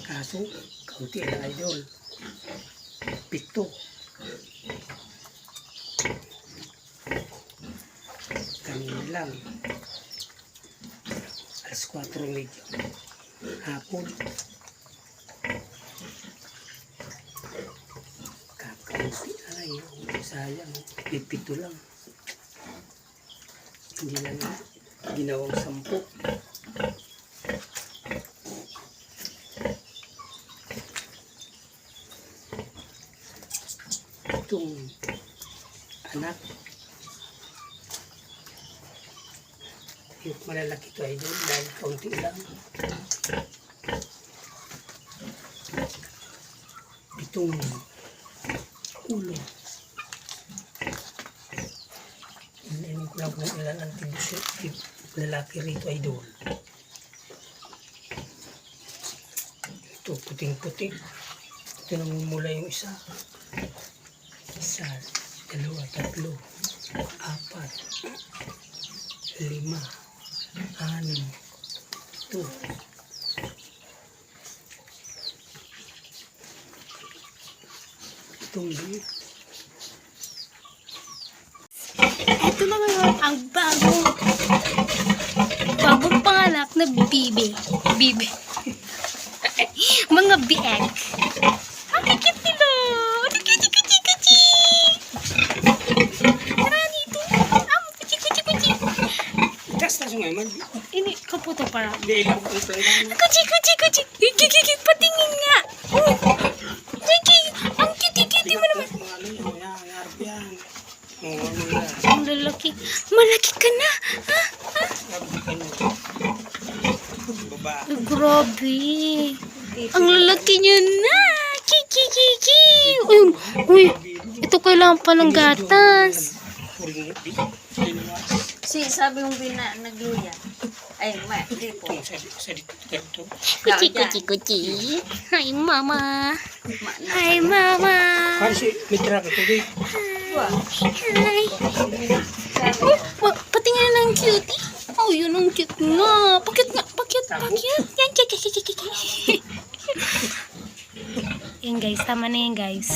Kaso, kaunti na idol. 7. Kanina lang. Alas 4 medyo. Hapon. Kakaunti na yun. Sayang. 7 lang. Hindi lang ginawang 10. Itong anak yung malalaki ito ay doon dahil kaunti lang. Itong ulo hindi ko lang kung ilan ang lalaki rito ay doon. Ito puting-puti. Ito namumula yung isa. 1, 2, 3, 4, 5, 6, 7, 8. Ito. Itong liit. Ito na ngayon ang bagong panganak na bibi. Mga bieg. Ang kikit nila. Kuchi. Tara dito. Kuchi. Das na sungay man. Ini kaputo para. Hindi lang ang plano. Kuchi. Gigigig patingin nga. Oh. Sige, ang kiti-kiti mo naman. Ang lalaki. Malaki ka na. Ha? Grabe. Ang lalaki niya na. Kiki. Uy. Ito kailangan pa ng gatas. Sabi mong nagluya. Ay, di po. Kuchi. Hi, mama. Kasi mitra ka ito di. Hi. Oh, patingin ng cutie. Oh, yun ang cute nga. Pakit. Yan, Yan guys, tama na yan guys.